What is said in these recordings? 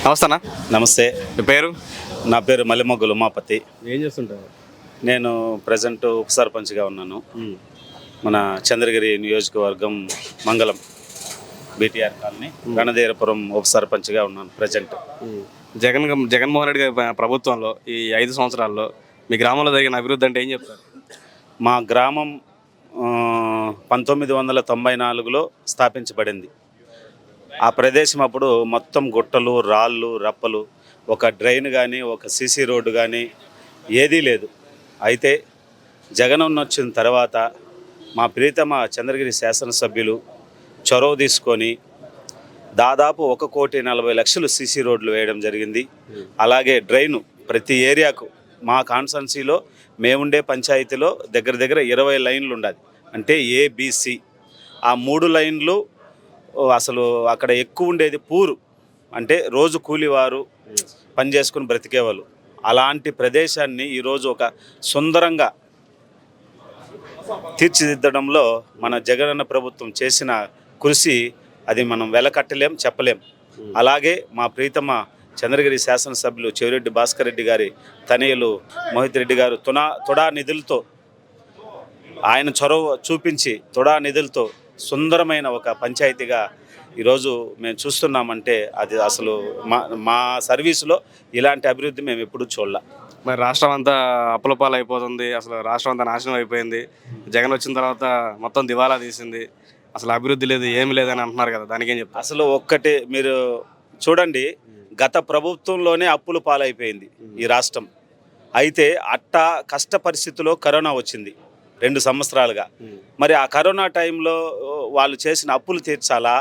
నమస్తేనా. నమస్తే. మీ పేరు? నా పేరు మల్లిమొగ్గులు ఉమాపతి. ఏం చేస్తుంటారు? నేను ప్రజెంట్ ఉప సర్పంచ్గా ఉన్నాను. మన చంద్రగిరి నియోజకవర్గం మంగళం బీటీఆర్ కాలనీ గణధీరపురం ఉప సర్పంచ్గా ఉన్నాను ప్రజెంట్. జగన్మోహన్ రెడ్డి గారి ప్రభుత్వంలో ఈ 5 సంవత్సరాల్లో మీ గ్రామంలో జరిగిన అభివృద్ధి అంటే ఏం చెప్తారు? మా గ్రామం 1994లో స్థాపించబడింది. ఆ ప్రదేశం అప్పుడు మొత్తం గుట్టలు, రాళ్ళు, రప్పలు, ఒక డ్రైన్ కానీ ఒక సీసీ రోడ్డు కానీ ఏదీ లేదు. అయితే జగనన్న వచ్చిన తర్వాత మా ప్రీతమ చంద్రగిరి శాసనసభ్యులు చొరవ తీసుకొని దాదాపు 1,40,00,000 సీసీ రోడ్లు వేయడం జరిగింది. అలాగే డ్రైను ప్రతి ఏరియాకు మా కాన్స్టెన్సీలో మేముండే పంచాయతీలో దగ్గర దగ్గర 20 లైన్లు ఉండాలి. అంటే ఏబిసి ఆ 3 లైన్లు అసలు అక్కడ ఎక్కువ ఉండేది పూరు, అంటే రోజు కూలివారు పని చేసుకుని బ్రతికేవాళ్ళు. అలాంటి ప్రదేశాన్ని ఈరోజు ఒక సుందరంగా తీర్చిదిద్దడంలో మన జగనన్న ప్రభుత్వం చేసిన కృషి అది మనం వెలకట్టలేం, చెప్పలేం. అలాగే మా ప్రీతమ చంద్రగిరి శాసనసభ్యులు చెవిరెడ్డి భాస్కర్ రెడ్డి గారి తనయులు మోహిత్ రెడ్డి గారు తొడా నిధులతో ఆయన చొరవ చూపించి తొడా నిధులతో సుందరమైన ఒక పంచాయతీగా ఈరోజు మేము చూస్తున్నామంటే అది అసలు మా సర్వీసులో ఇలాంటి అభివృద్ధి మేము ఎప్పుడూ చూడలే. మరి రాష్ట్రం అంతా అప్పులపాలు అయిపోతుంది, అసలు రాష్ట్రం అంతా నాశనం అయిపోయింది. జగన్ వచ్చిన తర్వాత మొత్తం దివాలా తీసింది, అసలు అభివృద్ధి లేదు, ఏమి లేదని అంటున్నారు కదా, దానికి ఏం చెప్తారు? అసలు ఒక్కటే మీరు చూడండి, గత ప్రభుత్వంలోనే అప్పులు పాలైపోయింది ఈ రాష్ట్రం. అయితే అట్టా కష్ట పరిస్థితిలో కరోనా వచ్చింది 2 సంవత్సరాలుగా. మరి ఆ కరోనా టైంలో వాళ్ళు చేసిన అప్పులు తీర్చాలా,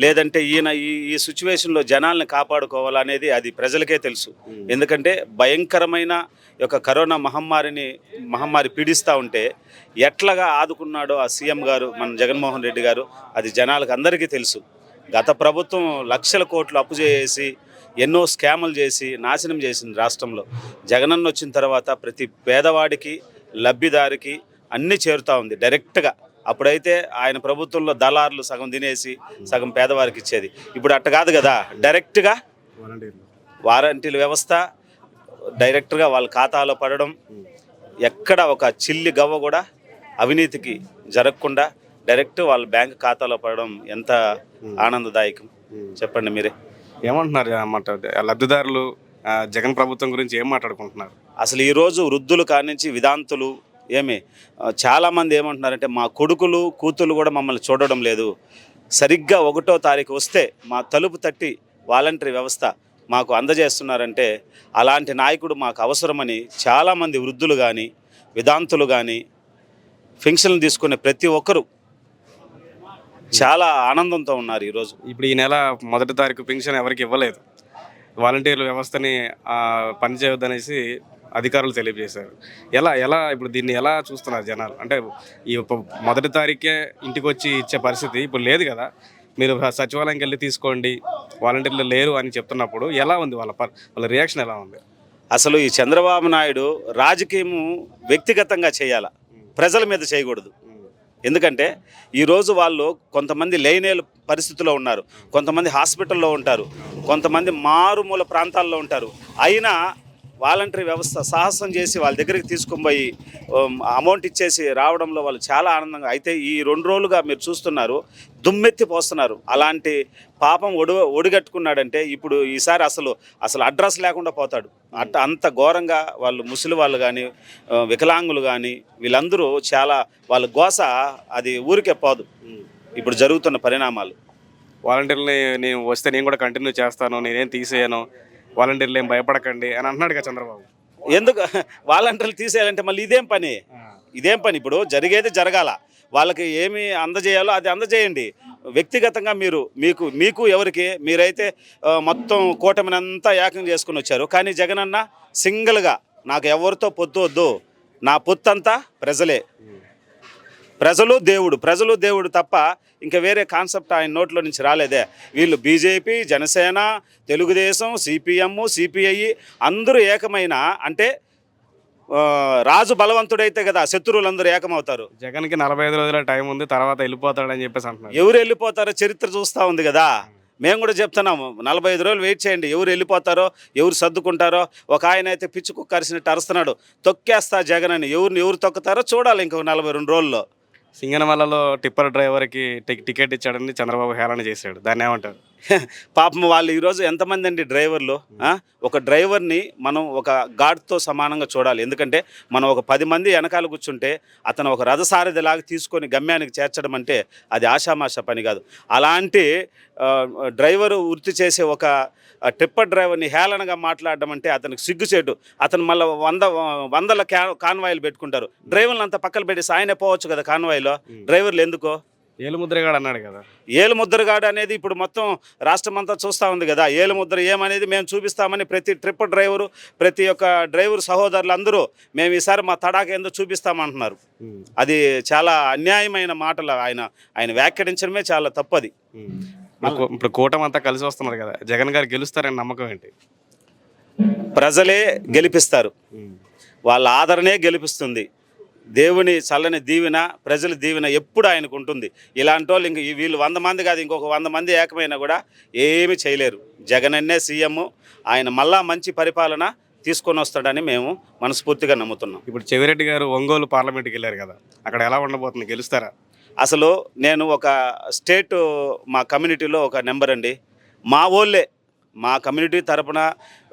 లేదంటే ఈయన ఈ సిచ్యువేషన్లో జనాల్ని కాపాడుకోవాలా అనేది అది ప్రజలకే తెలుసు. ఎందుకంటే భయంకరమైన యొక్క కరోనా మహమ్మారి పీడిస్తూ ఉంటే ఎట్లాగా ఆదుకున్నాడో ఆ సీఎం గారు మన జగన్మోహన్ రెడ్డి గారు అది జనాలకు అందరికీ తెలుసు. గత ప్రభుత్వం లక్షల కోట్లు అప్పు చేసి ఎన్నో స్కాములు చేసి నాశనం చేసింది రాష్ట్రంలో. జగనన్న వచ్చిన తర్వాత ప్రతి పేదవాడికి లబ్ధిదారికి అన్నీ చేరుతూ ఉంది డైరెక్ట్గా. అప్పుడైతే ఆయన ప్రభుత్వంలో దళారులు సగం తినేసి సగం పేదవారికి ఇచ్చేది. ఇప్పుడు అట్ట కాదు కదా, డైరెక్ట్గా వారంటీల వ్యవస్థ డైరెక్ట్గా వాళ్ళ ఖాతాలో పడడం, ఎక్కడ ఒక చిల్లి గవ్వ కూడా అవినీతికి జరగకుండా డైరెక్ట్ వాళ్ళ బ్యాంక్ ఖాతాలో పడడం ఎంత ఆనందదాయకం చెప్పండి మీరే. ఏమంటున్నారు అన్నమాట లబ్ధిదారులు జగన్ ప్రభుత్వం గురించి ఏం మాట్లాడుకుంటున్నారు? అసలు ఈరోజు వృద్ధులు కానించి విధాంతులు చాలామంది ఏమంటున్నారంటే మా కొడుకులు కూతుళ్ళు కూడా మమ్మల్ని చూడడం లేదు, సరిగ్గా 1వ తారీఖు వస్తే మా తలుపు తట్టి వాలంటరీ వ్యవస్థ మాకు అందజేస్తున్నారంటే అలాంటి నాయకుడు మాకు అవసరమని చాలామంది వృద్ధులు కానీ విధాంతులు కానీ పెన్షన్లు తీసుకునే ప్రతి ఒక్కరు చాలా ఆనందంతో ఉన్నారు ఈరోజు. ఇప్పుడు ఈ నెల 1వ తారీఖు పెన్షన్ ఎవరికి ఇవ్వలేదు, వాలంటీర్ల వ్యవస్థని పనిచేయొద్దనేసి అధికారులు తెలియజేశారు. ఎలా ఇప్పుడు దీన్ని ఎలా చూస్తున్నారు జనాలు? అంటే ఈ 1వ తారీఖే ఇంటికి వచ్చి ఇచ్చే పరిస్థితి ఇప్పుడు లేదు కదా, మీరు సచివాలయంకి వెళ్ళి తీసుకోండి, వాలంటీర్లు లేరు అని చెప్తున్నప్పుడు ఎలా ఉంది వాళ్ళ రియాక్షన్ ఎలా ఉంది? అసలు ఈ చంద్రబాబు నాయుడు రాజకీయం వ్యక్తిగతంగా చేయాల, ప్రజల మీద చేయకూడదు. ఎందుకంటే ఈరోజు వాళ్ళు కొంతమంది లేనేలు పరిస్థితుల్లో ఉన్నారు, కొంతమంది హాస్పిటల్లో ఉంటారు, కొంతమంది మారుమూల ప్రాంతాల్లో ఉంటారు. అయినా వాలంటరీ వ్యవస్థ సాహసం చేసి వాళ్ళ దగ్గరికి తీసుకొని పోయి అమౌంట్ ఇచ్చేసి రావడంలో వాళ్ళు చాలా ఆనందంగా. అయితే ఈ 2 రోజులుగా మీరు చూస్తున్నారు దుమ్మెత్తి పోస్తున్నారు. అలాంటి పాపం ఒడిగట్టుకున్నాడంటే ఇప్పుడు ఈసారి అసలు అడ్రస్ లేకుండా పోతాడు. అంత ఘోరంగా వాళ్ళు ముసలి వాళ్ళు కానీ వికలాంగులు కానీ వీళ్ళందరూ చాలా వాళ్ళ గోస అది ఊరికే పోదు ఇప్పుడు జరుగుతున్న పరిణామాలు. వాలంటీర్ని నేను వస్తే నేను కూడా కంటిన్యూ చేస్తాను, నేనేం తీసేయను, వాలంటీర్లు ఏం భయపడకండి అని అంటున్నాడు కదా చంద్రబాబు. ఎందుకు వాలంటీర్లు తీసేయాలంటే మళ్ళీ ఇదేం పని? ఇప్పుడు జరిగేది జరగాల, వాళ్ళకి ఏమి అందజేయాలో అది అందజేయండి. వ్యక్తిగతంగా మీకు ఎవరికి మీరైతే మొత్తం కూటమినంతా ఏకం చేసుకుని వచ్చారు. కానీ జగనన్న సింగిల్గా నాకు ఎవరితో పొత్తు వద్దు, నా పొత్తంతా ప్రజలే, ప్రజలు దేవుడు తప్ప ఇంకా వేరే కాన్సెప్ట్ ఆయన నోట్లో నుంచి రాలేదే. వీళ్ళు BJP, Janasena, Telugu Desam, CPM, CPI అందరూ ఏకమైన అంటే రాజు బలవంతుడైతే కదా శత్రువులందరూ ఏకమవుతారు. జగన్కి 45 రోజుల టైం ఉంది, తర్వాత వెళ్ళిపోతాడని చెప్పేసి అంటున్నారు. ఎవరు వెళ్ళిపోతారో చరిత్ర చూస్తూ ఉంది కదా. మేము కూడా చెప్తున్నాము 45 రోజులు వెయిట్ చేయండి, ఎవరు వెళ్ళిపోతారో ఎవరు సర్దుకుంటారో. ఒక ఆయన అయితే పిచ్చి కుక్క అరిసినట్టు అరుస్తున్నాడు, తొక్కేస్తా జగన్ అని. ఎవరు తొక్కుతారో చూడాలి ఇంకో 42 రోజుల్లో. సింగనమలలో టిప్పర్ డ్రైవర్కి టికెట్ ఇచ్చాడని చంద్రబాబు హేళన చేశాడు, దాన్ని ఏమంటారు? పాపం వాళ్ళు ఈరోజు ఎంతమంది అండి డ్రైవర్లు. ఒక డ్రైవర్ని మనం ఒక గాడ్తో సమానంగా చూడాలి. ఎందుకంటే మనం ఒక 10 మంది వెనకాల కూర్చుంటే అతను ఒక రథసారథిలాగా తీసుకొని గమ్యానికి చేర్చడం అంటే అది ఆషామాషా పని కాదు. అలాంటి డ్రైవరు వృత్తి చేసే ఒక టిప్పర్ డ్రైవర్ని హేళనగా మాట్లాడడం అంటే అతనికి సిగ్గుచేటు. అతను మళ్ళీ వందల కాన్వాయిలు పెట్టుకుంటారు. డ్రైవర్లు అంతా పక్కన పెట్టేసి ఆయనే పోవచ్చు కదా కాన్వాయిలో, డ్రైవర్లు ఎందుకో. ఏలుముద్రగాడు అన్నాడు కదా, ఏలుముద్రగాడు అనేది ఇప్పుడు మొత్తం రాష్ట్రం అంతా చూస్తూ ఉంది కదా. ఏలుముద్ర ఏమనేది మేము చూపిస్తామని ప్రతి ట్రిప్పర్ డ్రైవరు, ప్రతి ఒక్క డ్రైవర్ సహోదరులు అందరూ మేము ఈసారి మా తడాక ఏందో చూపిస్తామంటున్నారు. అది చాలా అన్యాయమైన మాటలు. ఆయన వ్యాఖ్యానించడమే చాలా తప్పది. ఇప్పుడు కూటమి అంతా కలిసి వస్తున్నారు కదా, జగన్ గారు గెలుస్తారని నమ్మకం ఏంటి? ప్రజలే గెలిపిస్తారు, వాళ్ళ ఆదరణే గెలిపిస్తుంది. దేవుని చల్లని దీవెన, ప్రజల దీవెన ఎప్పుడు ఆయనకు ఉంటుంది. ఇలాంటి వాళ్ళు ఇంక వీళ్ళు 100 మంది కాదు, ఇంకొక 100 మంది ఏకమైనా కూడా ఏమీ చేయలేరు. జగన్ అన్నే సీఎం, ఆయన మళ్ళా మంచి పరిపాలన తీసుకొని వస్తాడని మేము మనస్ఫూర్తిగా నమ్ముతున్నాం. ఇప్పుడు చెవిరెడ్డి గారు ఒంగోలు పార్లమెంట్కి వెళ్ళారు కదా, అక్కడ ఎలా ఉండబోతుంది, గెలుస్తారా? అసలు నేను ఒక స్టేట్ మా కమ్యూనిటీలో ఒక నెంబర్ అండి. మా ఊళ్ళే మా కమ్యూనిటీ తరపున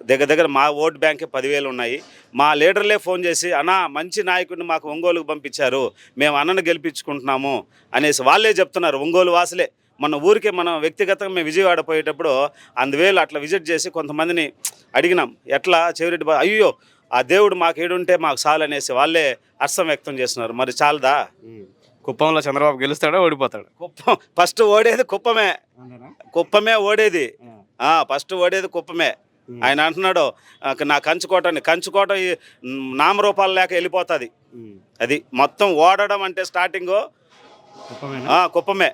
దగ్గర మా ఓట్ బ్యాంకే 10,000 ఉన్నాయి. మా లీడర్లే ఫోన్ చేసి అన్నా మంచి నాయకుడిని మాకు ఒంగోలుకు పంపించారు, మేము అన్నను గెలిపించుకుంటున్నాము అనేసి వాళ్ళే చెప్తున్నారు. ఒంగోలు వాసులే. మన ఊరికే మనం వ్యక్తిగతంగా మేము విజయవాడ పోయేటప్పుడు అందువేళ అట్లా విజిట్ చేసి కొంతమందిని అడిగినాం, ఎట్లా చెవిరెడ్డి అయ్యో ఆ దేవుడు మాకు ఏడుంటే మాకు చాలు అనేసి వాళ్ళే హర్షం వ్యక్తం చేస్తున్నారు. మరి చాలదా? కుప్పంలో చంద్రబాబు గెలుస్తాడా ఓడిపోతాడు? కుప్పం ఫస్ట్ ఓడేది కుప్పమే ఓడేది. ఫస్ట్ ఓడేది కుప్పమే. ఆయన అంటున్నాడు నా కంచుకోట ఈ నామరూపాలు లేక వెళ్ళిపోతుంది. అది మొత్తం ఓడడం అంటే స్టార్టింగ్ కుప్పమే.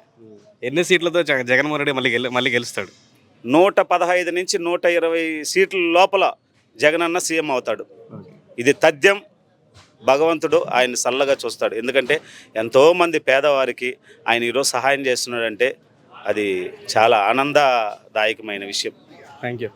ఎన్ని సీట్లతో జగన్మోహన్ రెడ్డి మళ్ళీ గెలుస్తాడు? 115 నుంచి 120 సీట్ల లోపల జగనన్న సీఎం అవుతాడు. ఇది తథ్యం. భగవంతుడు ఆయన చల్లగా చూస్తాడు. ఎందుకంటే ఎంతోమంది పేదవారికి ఆయన ఈరోజు సహాయం చేస్తున్నాడంటే అది చాలా ఆనందదాయకమైన విషయం. Thank you.